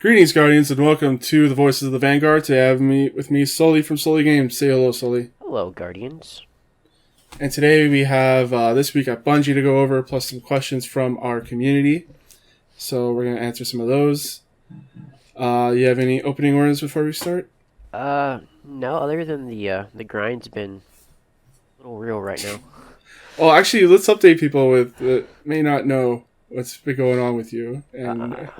Greetings, Guardians, and welcome to the Voices of the Vanguard. Today I have with me Sully from Sully Games. Say hello, Sully. Hello, Guardians. And today we have this week at Bungie to go over, plus some questions from our community. So we're going to answer some of those. You have any opening words before we start? No, other than the grind's been a little real right now. Well, actually, let's update people that may not know what's been going on with you and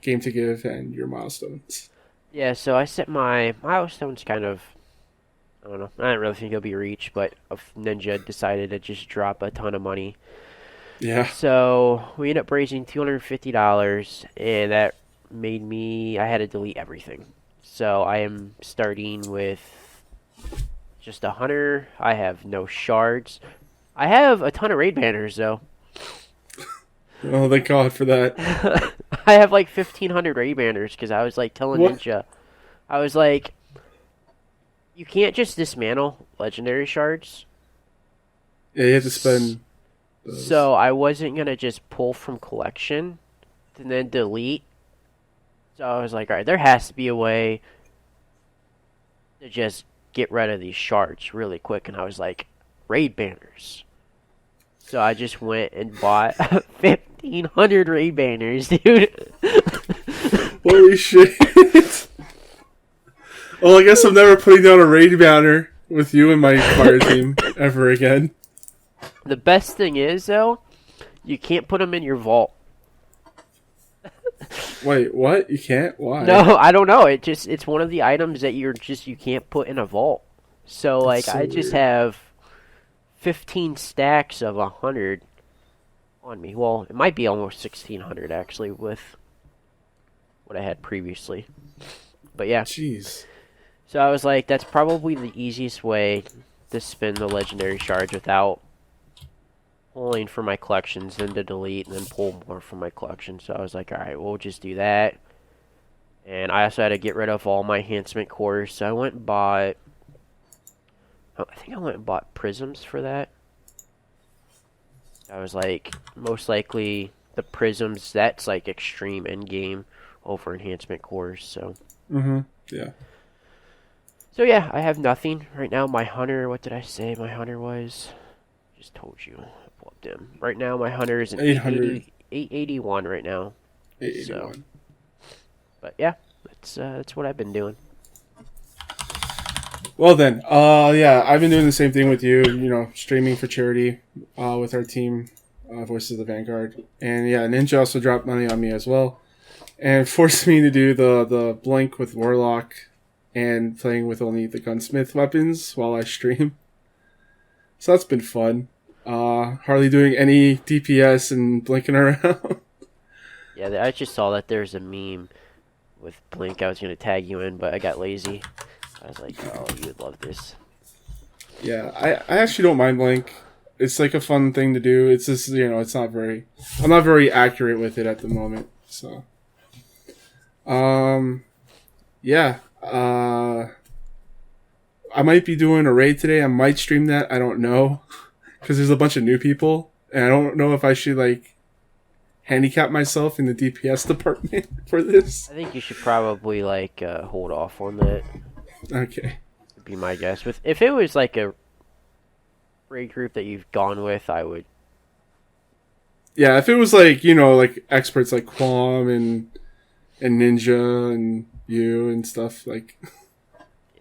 Game to Give and your milestones. Yeah, so I set my milestones kind of, I don't know, I didn't really think it'll be reached, but Ninja decided to just drop a ton of money. Yeah. So we ended up raising $250, and that made I had to delete everything. So I am starting with just a hunter. I have no shards. I have a ton of raid banners, though. Oh, thank God for that. I have like 1,500 raid banners because I was like telling Ninja, I was like, you can't just dismantle legendary shards. Yeah, you have to spend those. So I wasn't going to just pull from collection and then delete. So I was like, alright, there has to be a way to just get rid of these shards really quick. And I was like, raid banners. So I just went and bought 1,500 raid banners, dude. Holy shit. Well, I guess I'm never putting down a raid banner with you and my fire team ever again. The best thing is, though, you can't put them in your vault. Wait, what? You can't? Why? No, I don't know. It's one of the items that you can't put in a vault. So, like, so I just weird. have 15 stacks of 100 on me. Well, it might be almost 1,600, actually, with what I had previously. But, yeah. Jeez. So I was like, that's probably the easiest way to spin the legendary shards without pulling from my collections, then to delete, and then pull more from my collection. So I was like, alright, we'll just do that. And I also had to get rid of all my enhancement cores. So I went and bought, I think I went and bought prisms for that. I was like, most likely the prisms, that's like extreme endgame over enhancement cores. So. Yeah. So yeah, I have nothing right now. My hunter, what did I say? My hunter was, just told you, I pulled up them. Right now, my hunter is an 881 right now. 881. So, but yeah, that's what I've been doing. Well then, yeah, I've been doing the same thing with you. You know, streaming for charity with our team, Voices of the Vanguard, and yeah, Ninja also dropped money on me as well, and forced me to do the blink with Warlock. And playing with only the gunsmith weapons while I stream. So that's been fun. Hardly doing any DPS and blinking around. Yeah, I just saw that there's a meme with Blink. I was going to tag you in, but I got lazy. I was like, oh, you would love this. Yeah, I actually don't mind blink. It's like a fun thing to do. It's just, you know, I'm not very accurate with it at the moment. So, yeah. I might be doing a raid today. I might stream that. I don't know. Because there's a bunch of new people. And I don't know if I should, like, handicap myself in the DPS department for this. I think you should probably, like, hold off on that. Okay. Would be my guess. If it was, like, a raid group that you've gone with, I would. Yeah, if it was, like, you know, like, experts like Quam and Ninja and you and stuff, like,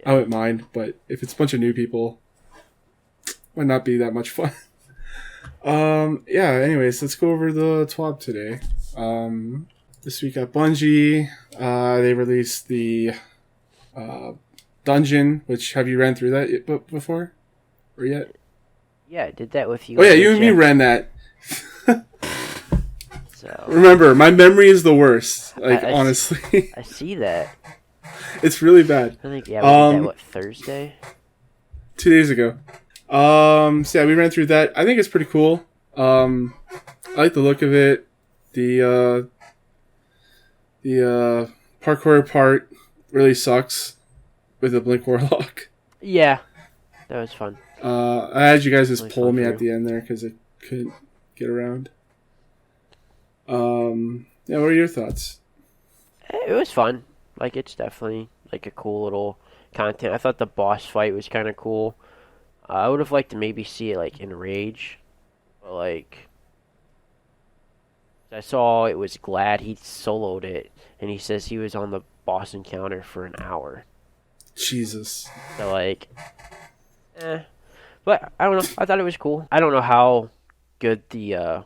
I wouldn't mind, but if it's a bunch of new people, it might not be that much fun. Yeah, anyways, let's go over the TWAB today. This week at Bungie, they released the dungeon, which, have you ran through that before? Or yet? Yeah, I did that with you. Oh yeah, you and me ran that. So, remember, my memory is the worst. Like, honestly. I see that. It's really bad. I think, yeah, we did that, what, Thursday? 2 days ago. So yeah, we ran through that. I think it's pretty cool. I like the look of it. The parkour part really sucks with the Blink Warlock. Yeah, that was fun. I had you guys just Really pull me through. at the end there because I couldn't get around. Yeah, what are your thoughts? It was fun. Like it's definitely like a cool little content. I thought the boss fight was kind of cool. I would have liked to maybe see it like in Rage, but like I saw it was Glad he soloed it, and he says he was on the boss encounter for an hour. Jesus. So like, eh. But I don't know. I thought it was cool. I don't know how good the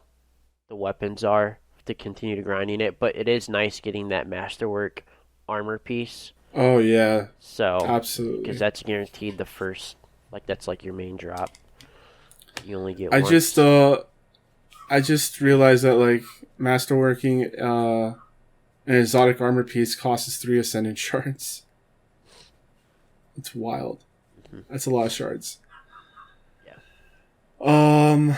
weapons are to continue to grinding it, but it is nice getting that masterwork armor piece. Oh yeah, So, because absolutely. that's guaranteed the first, like that's like your main drop. You only get I just once. I just realized that like masterworking an exotic armor piece costs 3 ascendant shards. It's wild. Hmm. That's a lot of shards. Yeah. Um,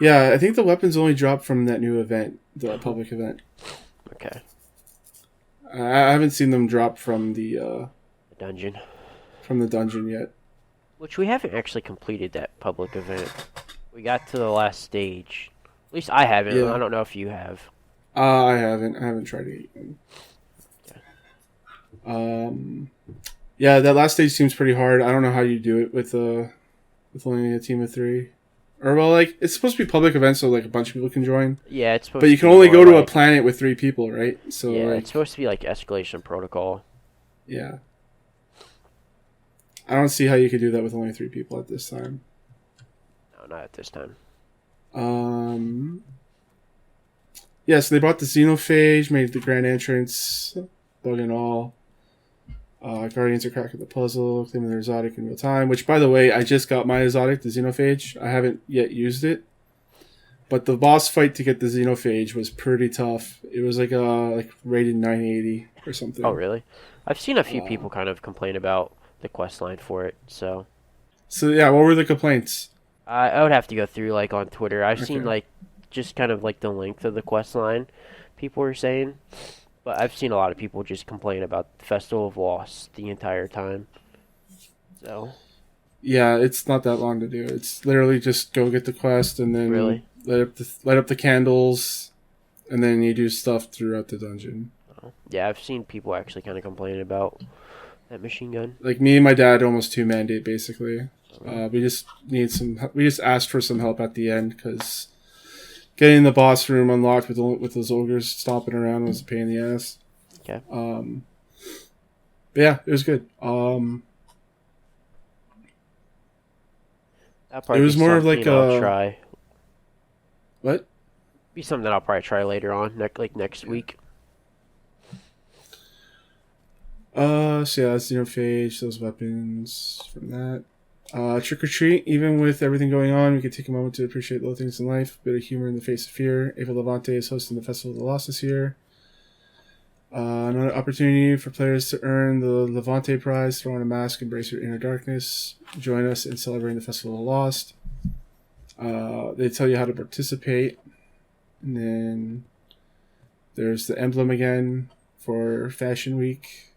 yeah, I think the weapons only drop from that new event, the public event. Okay. I haven't seen them drop The dungeon, from the dungeon yet. which we haven't actually completed that public event. We got to the last stage. At least I haven't. I Yeah, don't know if you have. I haven't. I haven't tried it yet. Okay. Yeah, that last stage seems pretty hard. I don't know how you do it with only a team of three. Or well, like it's supposed to be public events, so like a bunch of people can join. Yeah, it's But supposed you to can be only more go to a like planet with 3 people, right? So yeah, it's like, supposed to be like escalation protocol. yeah, I don't see how you could do that with only 3 people at this time. No, not at this time. Um, yeah, so they brought the Xenophage, made the grand entrance, bug and all. Guardians are cracking the puzzle, claiming their exotic in real time. Which, by the way, I just got my exotic, the Xenophage. I haven't yet used it, but the boss fight to get the Xenophage was pretty tough. It was like rated 980 or Oh, something. really? I've seen a few Uh, people kind of complain about the quest line for it, so so yeah, what were the complaints? I would have to go through like on Twitter. I've seen Okay. like just kind of like the length of the quest line people were saying, but I've seen a lot of people just complain about the Festival of Lost the entire time. So, Yeah, it's not that long to do. It's literally just go get the quest and then really? light up the candles, and then you do stuff throughout the dungeon. Oh. Yeah, I've seen people actually kind of complaining about that machine gun. Like me and my dad almost two-manned it basically. Oh, really? We just need some. We just asked for some help at the end because getting the boss room unlocked with those ogres stomping around was a pain in the ass. Okay. But yeah, it was good. That'll It probably be was more of like something I'll a try. what? Be something that I'll probably try later on, like next Yeah. week. So yeah, that's Xenophage, those weapons from that. Trick or treat. Even with everything going on, we could take a moment to appreciate little things in life. A bit of humor in the face of fear. Ava Levante is hosting the Festival of the Lost this year. Another opportunity for players to earn the Levante Prize. Throw on a mask, embrace your inner darkness. Join us in celebrating the Festival of the Lost. They tell you how to participate. And then there's the emblem again for Fashion Week.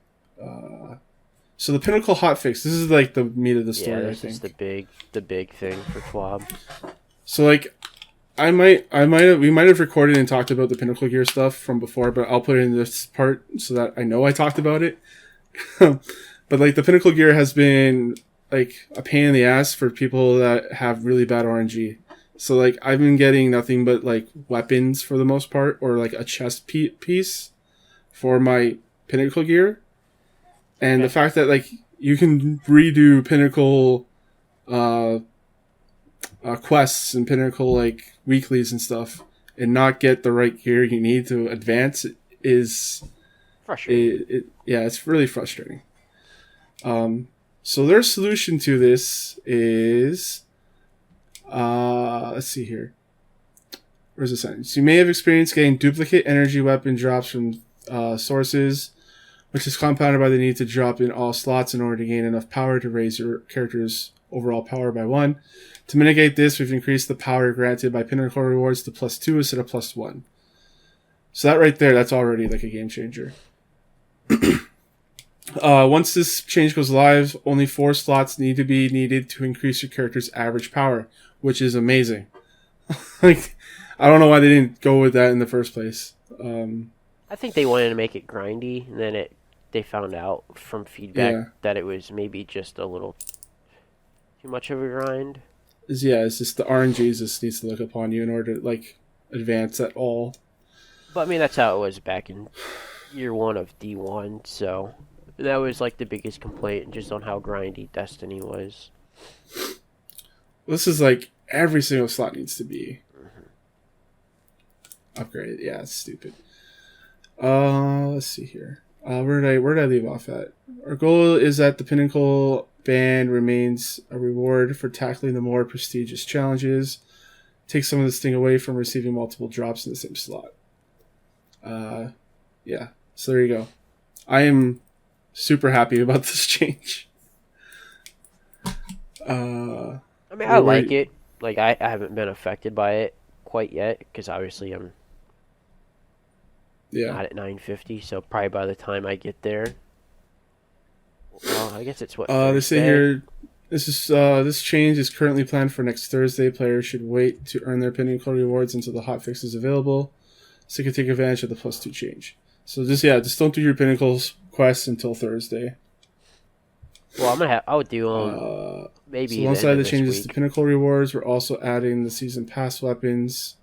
So the Pinnacle hotfix. This is like the meat of the Yeah, story, I this is think. the big thing for TWAB. So like, we might have recorded and talked about the Pinnacle Gear stuff from before, but I'll put it in this part so that I know I talked about it. But like, the Pinnacle Gear has been like a pain in the ass for people that have really bad RNG. So like, I've been getting nothing but like weapons for the most part, or like a chest piece for my Pinnacle Gear. And the Okay. fact that like you can redo Pinnacle uh, quests and Pinnacle like weeklies and stuff, and not get the right gear you need to advance is Frustrating. yeah, it's really frustrating. So their solution to this is let's see here. Where's the sentence? You may have experienced getting duplicate energy weapon drops from sources, which is compounded by the need to drop in all slots in order to gain enough power to raise your character's overall power by 1. To mitigate this, we've increased the power granted by Pinnacle rewards to +2 instead of +1. So that right there, that's already like a game changer. Once this change goes live, only 4 slots need to be needed to increase your character's average power, which is amazing. Like, I don't know why they didn't go with that in the first place. I think they wanted to make it grindy, and then they found out from feedback Yeah. that it was maybe just a little too much of a grind. It's just the RNG just needs to look upon you in order to like advance at all. But I mean, that's how it was back in year one of D1, so that was like the biggest complaint just on how grindy Destiny was. This is like every single slot needs to be upgraded. Yeah, it's stupid. Let's see here. Where did I leave off at? Our goal is that the Pinnacle band remains a reward for tackling the more prestigious challenges. Take some of the sting away from receiving multiple drops in the same slot. Yeah. So there you go. I am super happy about this change. I mean, I like it. Like, I haven't been affected by it quite yet, because obviously I'm not at 950, so probably by the time I get there, well, I guess it's what, They say Thursday? here, this change is currently planned for next Thursday. Players should wait to earn their Pinnacle rewards until the hotfix is available, so you can take advantage of the +2 change. So just don't do your Pinnacles quests until Thursday. Well, I would do maybe So the alongside end the of changes this to week. Pinnacle rewards, we're also adding the Season Pass weapons,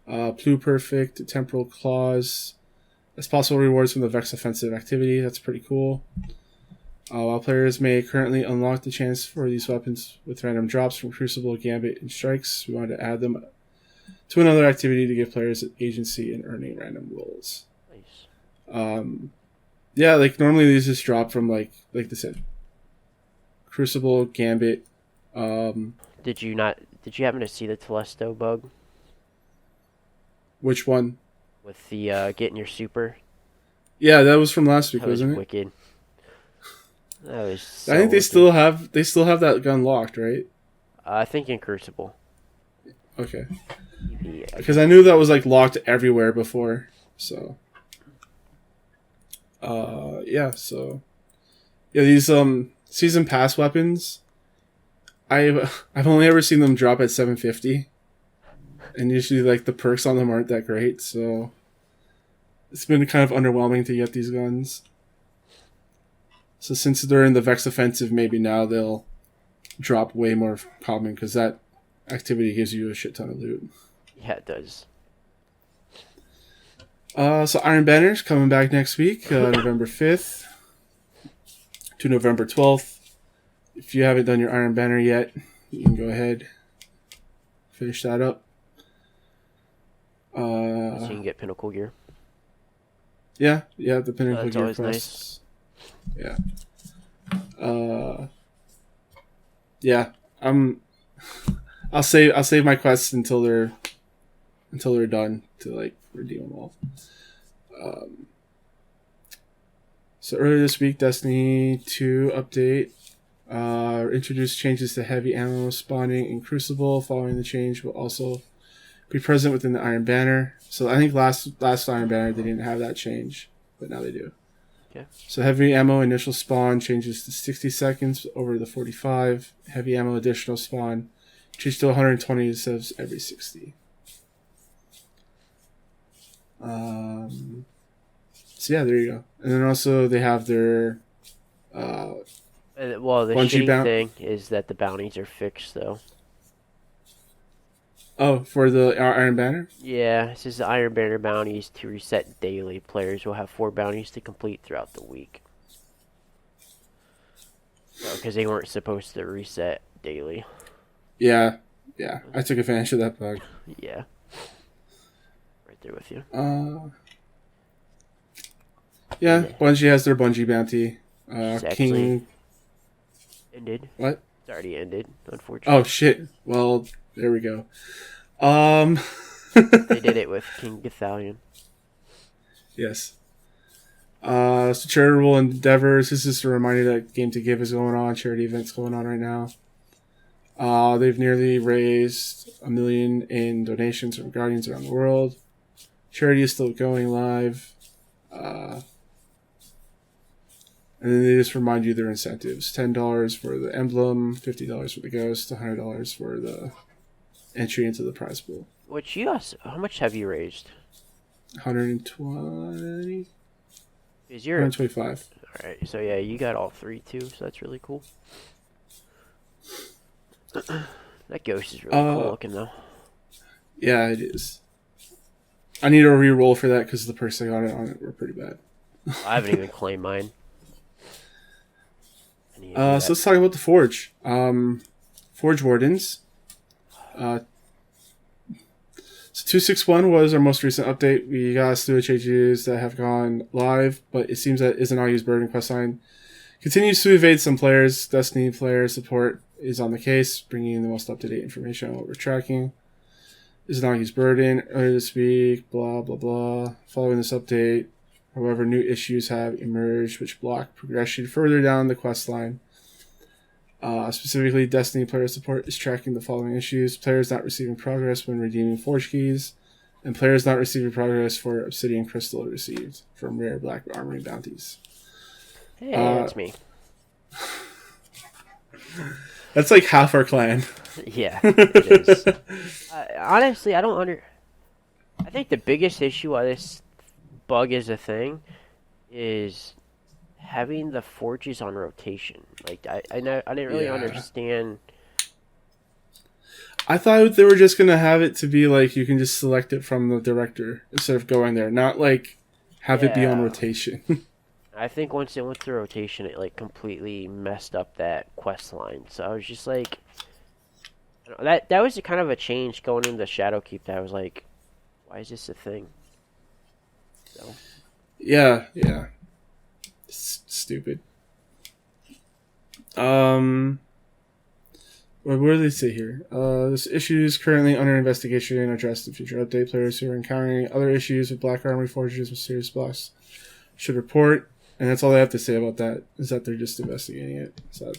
Pluperfect, Temporal Claws, as possible rewards from the Vex Offensive activity. That's pretty cool. While players may currently unlock the chance for these weapons with random drops from Crucible, Gambit, and Strikes, we wanted to add them to another activity to give players agency in earning random rolls. Nice. Yeah, like normally these just drop from like they said, Crucible, Gambit. Did you not? Did you happen to see the Telesto bug Which one? with the getting your super? Yeah, that was from last week, That was wasn't it? wicked. That was so I think they wicked. still have that gun locked, right? I think in Crucible. Okay. Maybe, Because I knew that was like locked everywhere before. So yeah, these season pass weapons, I've only ever seen them drop at 750. And usually like the perks on them aren't that great, so it's been kind of underwhelming to get these guns. So since they're in the Vex offensive, maybe now they'll drop way more common because that activity gives you a shit ton of loot. Yeah, it does. So Iron Banner's coming back next week, November 5th to November 12th. If you haven't done your Iron Banner yet, you can go ahead, finish that up. So you can get Pinnacle gear. Yeah, the Pinnacle That's gear always quests. Yeah. Yeah, I'll save my quests until they're done to like redeem them all. So earlier this week, Destiny 2 update introduced changes to heavy ammo spawning in Crucible. Following the change, will also be present within the Iron Banner. So I think last Iron Banner they didn't have that change, but now they do. Okay. So heavy ammo initial spawn changes to 60 seconds over the 45. Heavy ammo additional spawn changes to 120 instead of every 60. So yeah, there you go. And then also they have their Well, the Bungee shitty thing is that the bounties are fixed, though. for the Iron Banner. Yeah, it says the Iron Banner bounties to reset daily. Players will have 4 bounties to complete throughout the week. Because they weren't supposed to reset daily. Yeah, I took advantage of that bug. Yeah. Right there with you. Yeah, Bungie has their Bungie bounty. It's actually King. ended. What? It's already ended, unfortunately. Oh shit. Well, there we go. They did it with King Gathalion. Yes. So charitable endeavors. This is a reminder that Game to Give is going on. Charity events going on right now. They've nearly raised $1 million in donations from Guardians around the world. Charity is still going live. And then they just remind you their incentives: $10 for the emblem, $50 for the ghost, $100 for the entry into the prize pool. Which how much have you raised? 120, Is your 125. all right? So yeah, you got all three too. So that's really cool. That ghost is really cool looking though. Yeah, it is. I need a re-roll for that because the perks I got it on it were pretty bad. I haven't even claimed mine. So let's talk about the Forge. Forge Wardens. So 261 was our most recent update. We got slew changes that have gone live, but it seems that Isn't All Used Burden questline continues to evade some players. Destiny player support is on the case, bringing in the most up-to-date information on what we're tracking. Isn't All Used Burden earlier this week, blah, blah, blah. Following this update, however, new issues have emerged which block progression further down the quest line. Specifically, Destiny player support is tracking the following issues: players not receiving progress when redeeming Forge keys, and players not receiving progress for Obsidian Crystal received from rare Black Armory bounties. Hey, that's me. That's like half our clan. Yeah, it is. Honestly, I think the biggest issue why this bug is a thing is having the forges on rotation. Like I didn't really understand. I thought they were just gonna have it to be like you can just select it from the director instead of going there, not like have it be on rotation. I think once it went to rotation, it like completely messed up that quest line. So I was just like, that was kind of a change going into Shadowkeep. That I was like, why is this a thing? So. Yeah. Stupid. What do they say here? This issue is currently under investigation and addressed in future update. Players who are encountering other issues with Black Armory Forges with serious blocks should report. And that's all they have to say about that, is that they're just investigating it. So,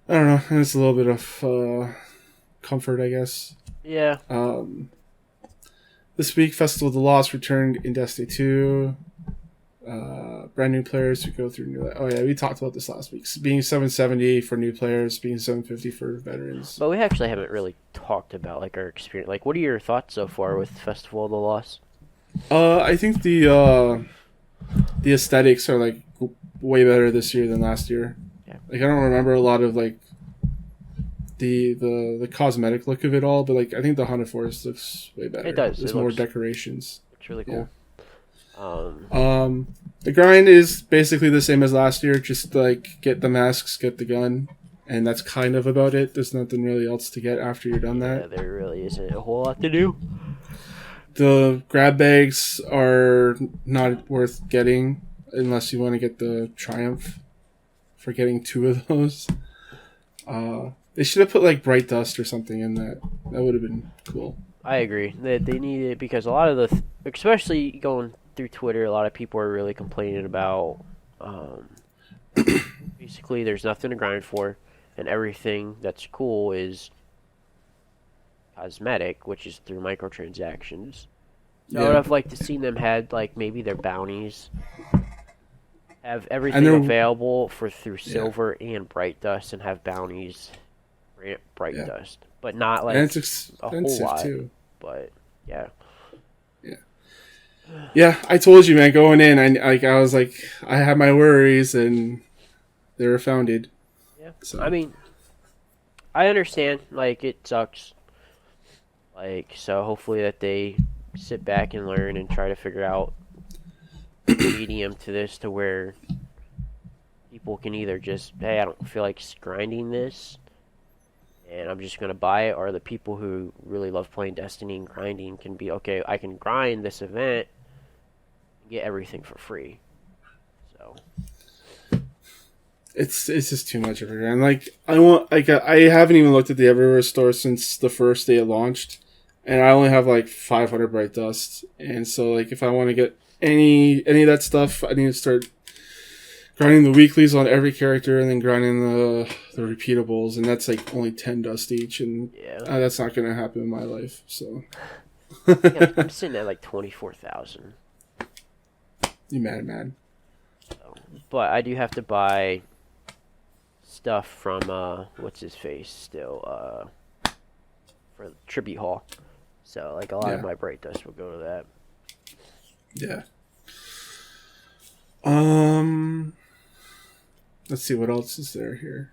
I don't know. And it's a little bit of comfort, I guess. Yeah. This week, Festival of the Lost returned in Destiny 2. Brand new players who go through new. Oh yeah, we talked about this last week. Being 770 for new players, being 750 for veterans. But we actually haven't really talked about like our experience. Like, what are your thoughts so far with Festival of the Lost? I think the aesthetics are like way better this year than last year. Yeah. Like I don't remember a lot of like the cosmetic look of it all, but like I think the Haunted Forest looks way better. It does. There's more decorations. It's really cool. Yeah. The grind is basically the same as last year. Just like get the masks, get the gun, and that's kind of about it. There's nothing really else to get after you're done that. Yeah, there really isn't a whole lot to do. The grab bags are not worth getting unless you want to get the Triumph for getting 2 of those. They should have put like Bright Dust or something in that. That would have been cool. I agree. They need it because a lot of the, especially going through Twitter, a lot of people are really complaining about. Basically, there's nothing to grind for, and everything that's cool is cosmetic, which is through microtransactions. So I would have liked to see them had like maybe their bounties have everything available for through silver and bright dust, and have bounties bright dust, but not like and it's a whole lot. Too. But yeah. Yeah, I told you, man. Going in, I was like, I had my worries, and they were founded. Yeah, so. I mean, I understand. Like, it sucks. Like, so hopefully that they sit back and learn and try to figure out a medium to this, to where people can either just, hey, I don't feel like grinding this, and I'm just going to buy it, or the people who really love playing Destiny and grinding can be, okay, I can grind this event and get everything for free. So it's just too much of a grind. Like, I haven't even looked at the Everywhere store since the first day it launched, and I only have like 500 Bright Dust, and so like if I want to get any of that stuff, I need to start grinding the weeklies on every character, and then grinding the repeatables, and that's like only 10 dust each, and that's not going to happen in my life. So yeah, I'm sitting at like 24,000. You mad? So, but I do have to buy stuff from what's his face still for Tribute Hall. So like a lot of my bright dust will go to that. Yeah. Um. Let's see what else is there here.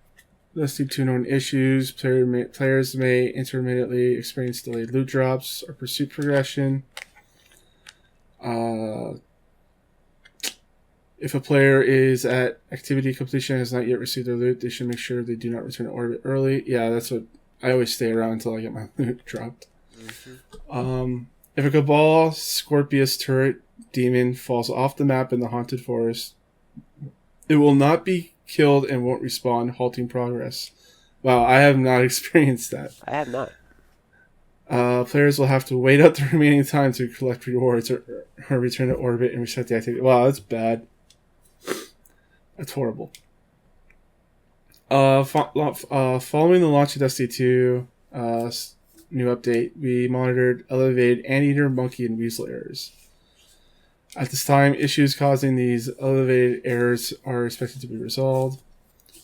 Listing two known issues. Players may intermittently experience delayed loot drops or pursuit progression. If a player is at activity completion and has not yet received their loot, they should make sure they do not return to orbit early. Yeah, that's what I always stay around until I get my loot dropped. Mm-hmm. If a Cabal Scorpius turret demon falls off the map in the Haunted Forest, it will not be killed and won't respawn, halting progress. Wow, I have not experienced that. I have not. Players will have to wait out the remaining time to collect rewards or return to orbit and reset the activity. Wow, that's bad. That's horrible. Following the launch of Destiny 2, new update, we monitored elevated Anteater, Monkey, and Weasel errors. At this time, issues causing these elevated errors are expected to be resolved.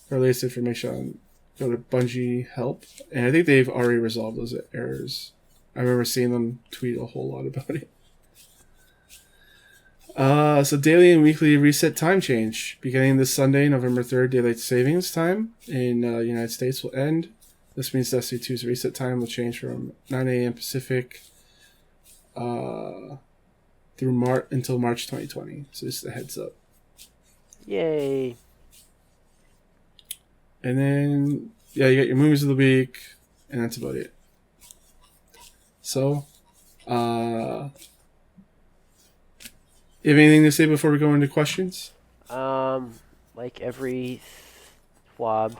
For latest information, go to Bungie Help, and I think they've already resolved those errors. I remember seeing them tweet a whole lot about it. So daily and weekly reset time change. Beginning this Sunday, November 3rd, daylight savings time in the United States will end. This means Destiny 2's reset time will change from 9 a.m. Pacific until March 2020. So just a heads up. Yay. And then, yeah, you got your movies of the week, and that's about it. So, you have anything to say before we go into questions? Like every FWAB,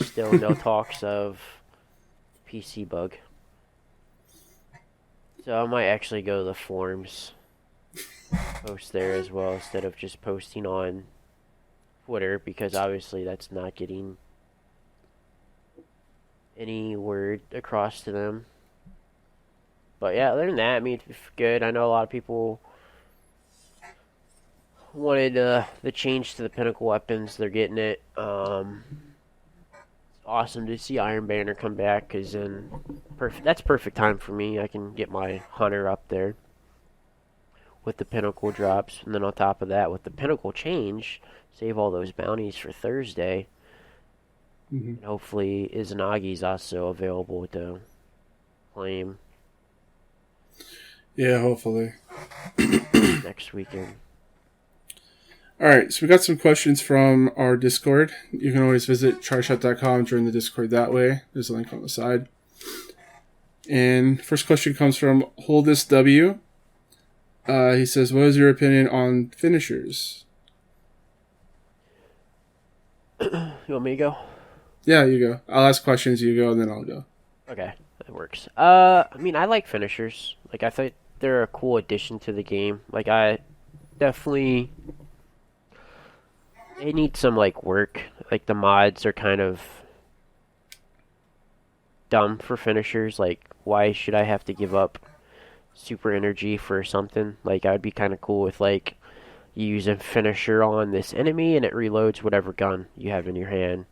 still no talks of PC bug. So I might actually go to the forums, post there as well, instead of just posting on Twitter, because obviously that's not getting any word across to them. But yeah, other than that, I mean, it's good. I know a lot of people wanted the change to the pinnacle weapons. They're getting it. Awesome to see Iron Banner come back, because then that's perfect time for me. I can get my hunter up there with the pinnacle drops, and then on top of that, with the pinnacle change, save all those bounties for Thursday. Mm-hmm. And hopefully Izanagi's also available to claim. Yeah, hopefully. Next weekend. Alright, so we got some questions from our Discord. You can always visit tryshot.com, join the Discord that way. There's a link on the side. And first question comes from Holdus W. He says, what is your opinion on finishers? You want me to go? Yeah, you go. I'll ask questions, you go, and then I'll go. Okay, that works. I mean, I like finishers. Like, I thought they're a cool addition to the game. Like, I definitely... They need some, like, work. Like, the mods are kind of dumb for finishers. Like, why should I have to give up super energy for something? Like, I would be kind of cool with, like, you use a finisher on this enemy and it reloads whatever gun you have in your hand.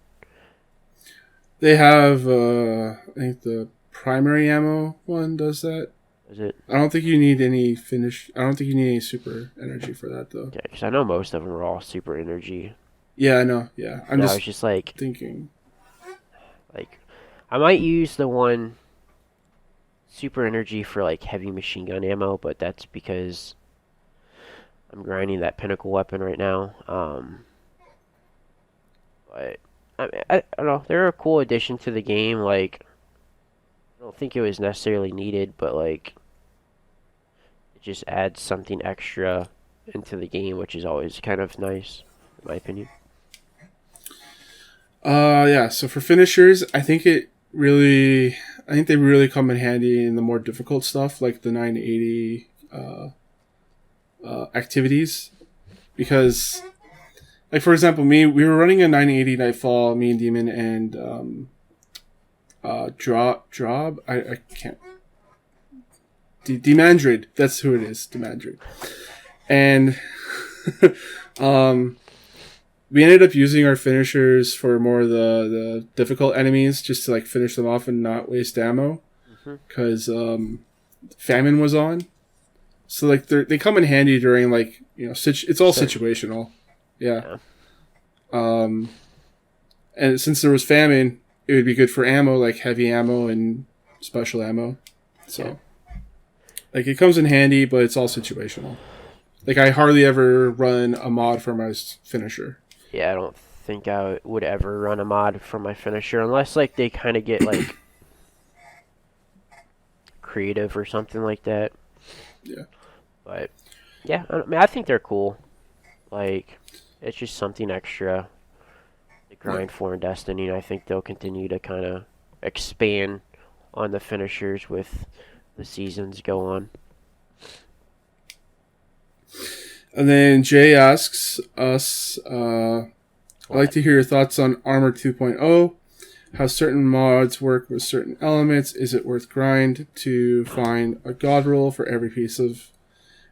They have, I think the primary ammo one does that. Is it? I don't think you need any I don't think you need any super energy for that, though. Yeah, because I know most of them are all super energy. Yeah, I know. Yeah, I was just like thinking. Like, I might use the one super energy for like heavy machine gun ammo, but that's because I'm grinding that pinnacle weapon right now. But I don't know. They're a cool addition to the game. Like, I don't think it was necessarily needed, but like, it just adds something extra into the game, which is always kind of nice, in my opinion. Yeah. So for finishers, I think they really come in handy in the more difficult stuff, like the 980 activities, because, like, for example, we were running a 980 Nightfall, me and Demon, and Drob. I can't. Demandrid. That's who it is. Demandrid. And we ended up using our finishers for more of the difficult enemies, just to like finish them off and not waste ammo, because Famine was on. So like they come in handy during like it's all Certain. situational. Yeah. Yeah. And since there was famine, it would be good for ammo, like heavy ammo and special ammo. So like it comes in handy, but it's all situational. Like I hardly ever run a mod for my finisher. Yeah, I don't think I would ever run a mod for my finisher unless like they kind of get like creative or something like that. Yeah. But yeah, I mean, I think they're cool. Like it's just something extra to grind for in Destiny, and I think they'll continue to kind of expand on the finishers with the seasons go on. And then Jay asks us, I'd like to hear your thoughts on Armor 2.0. How certain mods work with certain elements. Is it worth grind to find a god roll for every piece of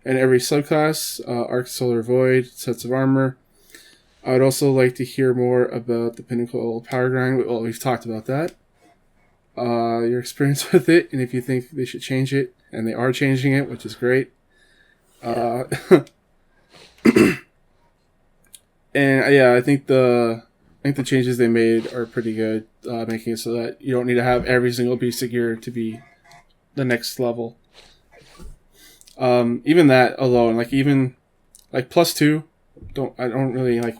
and every subclass? Arc, Solar Void, sets of armor. I would also like to hear more about the Pinnacle Power Grind. Well, we've talked about that. Your experience with it, and if you think they should change it, and they are changing it, which is great. And yeah, I think the changes they made are pretty good, making it so that you don't need to have every single piece of gear to be the next level. Even that alone, like even like +2, I don't really like.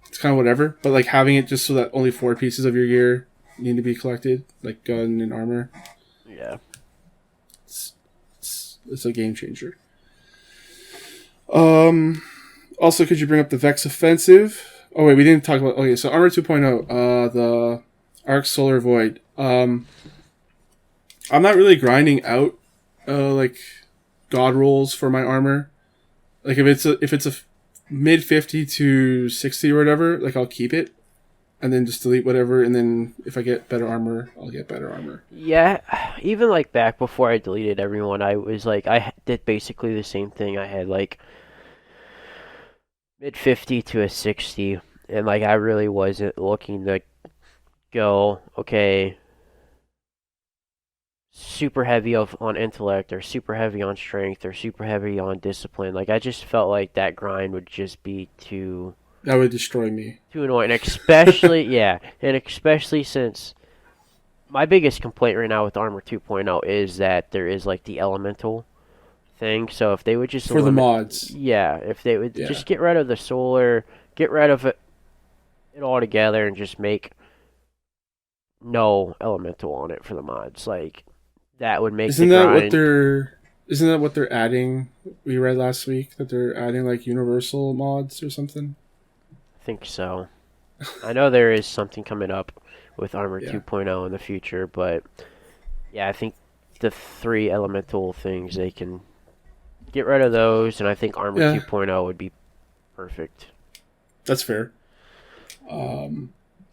It's kind of whatever, but like having it just so that only 4 pieces of your gear need to be collected, like gun and armor. Yeah, it's a game changer. Also, could you bring up the Vex Offensive? Oh wait, we didn't talk about. Okay, so Armor 2.0, the Arc Solar Void. I'm not really grinding out like god rolls for my armor. Like if it's a mid 50 to 60 or whatever, like I'll keep it and then just delete whatever, and then if I get better armor, I'll get better armor. yeah. Even like back before I deleted everyone, I was like I did basically the same thing. I had like mid 50 to a 60, and like I really wasn't looking to go okay super heavy on intellect or super heavy on strength or super heavy on discipline. Like I just felt like that grind would just be That would destroy me. too annoying, especially yeah, and especially since my biggest complaint right now with Armor 2.0 is that there is like the elemental thing. So if they would just For the mods. yeah, if they would just get rid of the solar, get rid of it altogether, and just make no elemental on it for the mods, like that would make Isn't the that grind. Isn't that what they're adding? We read last week that they're adding like universal mods or something. I think so. I know there is something coming up with Armor Yeah. 2.0 in the future, but yeah, I think the 3 elemental things they can get rid of those, and I think Armor 2.0 would be perfect. That's fair.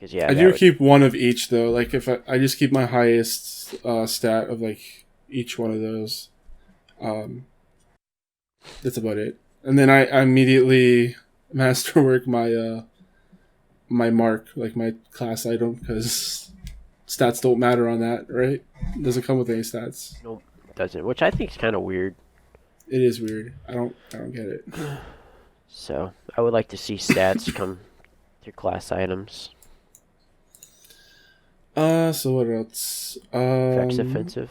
Yeah, I do keep one of each though. Like if I just keep my highest stat of like each one of those. That's about it. And then I immediately masterwork my my mark, like my class item, because stats don't matter on that, right? It doesn't come with any stats. Nope, it doesn't. Which I think is kind of weird. It is weird. I don't get it. So I would like to see stats come to class items. So what else? Vex Offensive.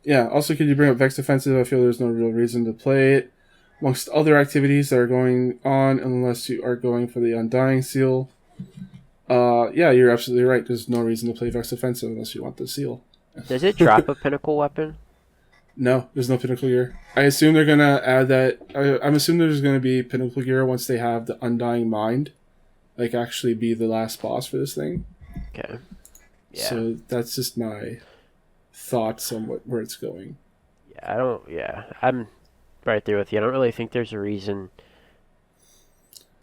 Yeah, also could you bring up Vex Offensive? I feel there's no real reason to play it amongst other activities that are going on unless you are going for the Undying Seal. Yeah, you're absolutely right. There's no reason to play Vex Offensive unless you want the seal. Does it drop a pinnacle weapon? No, there's no pinnacle gear. I assume they're gonna add that. I'm assuming there's gonna be pinnacle gear once they have the Undying Mind, like actually be the last boss for this thing. Okay. Yeah. So that's just my thoughts on where it's going. Yeah, I'm right there with you. I don't really think there's a reason.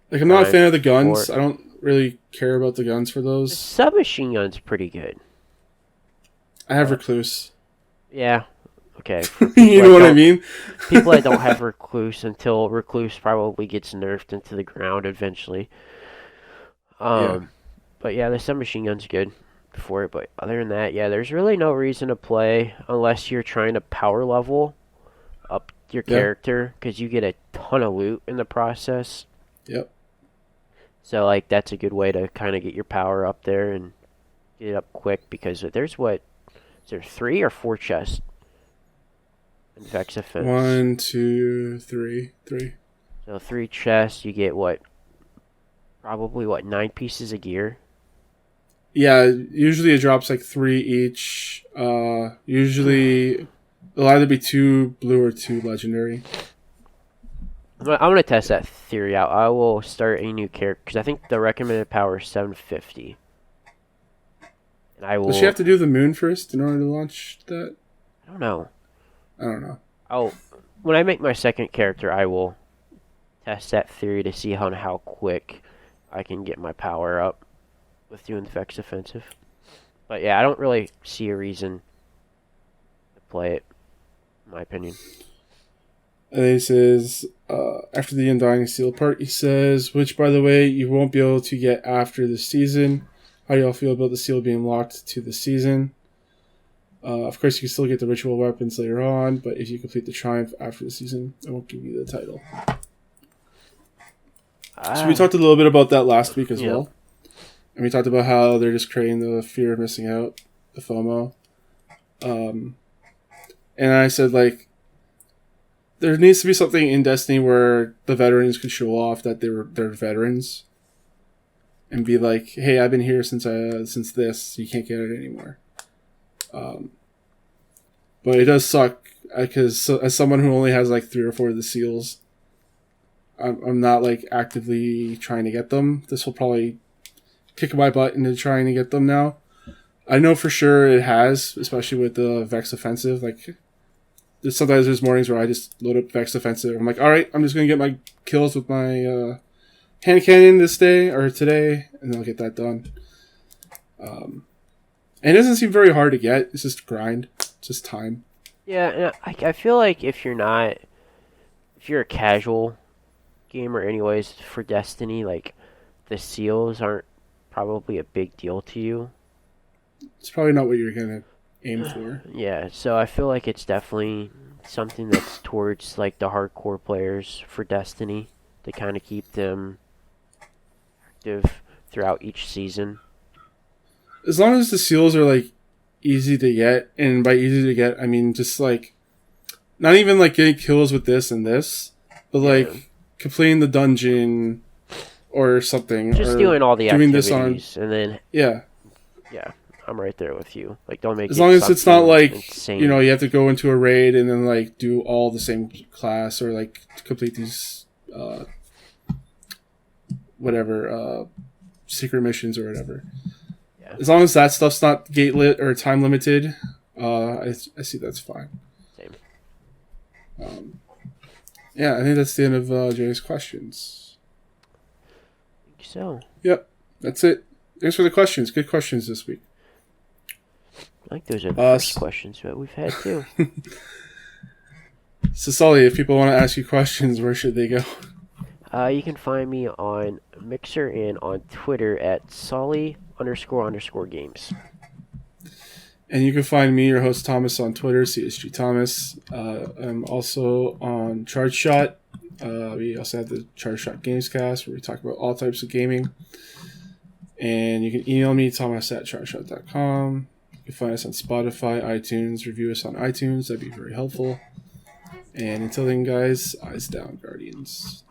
Like I'm not a fan of the guns. I don't really care about the guns for The those. submachine gun's pretty good. I have Recluse. Yeah. Okay. You know what I mean? People that don't have Recluse until Recluse probably gets nerfed into the ground eventually. But yeah, the submachine gun's good for it. But other than that, yeah, there's really no reason to play unless you're trying to power level up your Yeah. character because you get a ton of loot in the process. Yep. So like that's a good way to kind of get your power up there and get it up quick because there's what is there 3 or 4 chests in Vex Offense? 1, 2, 3, 3. So 3 chests, you get what? Probably what 9 pieces of gear. Yeah, usually it drops like 3 each. Usually it'll either be 2 blue or 2 legendary. I'm gonna test that theory out. I will start a new character because I think the recommended power is 750. And I will. Does she have to do the moon first in order to launch that? I don't know. I don't know. When I make my second character, I will test that theory to see how quick I can get my power up with doing the Vex Offensive. But yeah, I don't really see a reason to play it, in my opinion. And he says, after the Undying Seal part, he says, which, by the way, you won't be able to get after the season. How do y'all feel about the seal being locked to the season? Of course, you can still get the ritual weapons later on, but if you complete the triumph after the season, it won't give you the title. So we talked a little bit about that last week as well. And we talked about how they're just creating the fear of missing out, the FOMO. And I said, like, there needs to be something in Destiny where the veterans can show off that they're veterans. And be like, hey, I've been here since this, you can't get it anymore. But it does suck, because as someone who only has like 3 or 4 of the seals, I'm not like actively trying to get them. This will probably kick my butt into trying to get them now. I know for sure it has, especially with the Vex Offensive. Like, sometimes there's mornings where I just load up Vex Offensive. I'm like, all right, I'm just gonna get my kills with my hand cannon this day or today, and I'll get that done. And it doesn't seem very hard to get. It's just grind. It's just time. Yeah, and I feel like if you're a casual gamer anyways for Destiny, like, the seals aren't probably a big deal to you. It's probably not what you're going to aim for. Yeah, so I feel like it's definitely something that's towards, like, the hardcore players for Destiny to kind of keep them active throughout each season. As long as the seals are, like, easy to get, and by easy to get, I mean just, like, not even, like, getting kills with this and this, but, like, completing the dungeon or something. Just or doing all the doing activities, and then... Yeah. Yeah, I'm right there with you. Like, don't make as long as it's not, like, insane. you know, you have to go into a raid and then, like, do all the same class or, like, complete these, secret missions or whatever. Yeah. As long as that stuff's not gate lit or time limited, I see that's fine. Same. Yeah, I think that's the end of Jay's questions. I think so. Yep, that's it. Thanks for the questions. Good questions this week. I think those are the first questions that we've had, too. So, Sully, if people want to ask you questions, where should they go? You can find me on Mixer and on Twitter at Solly__games. And you can find me, your host Thomas, on Twitter, CSG Thomas. I'm also on Charge Shot. We also have the Charge Shot Gamescast, where we talk about all types of gaming. And you can email me, thomas@chargeshot.com. You can find us on Spotify, iTunes. Review us on iTunes. That'd be very helpful. And until then, guys, eyes down, Guardians.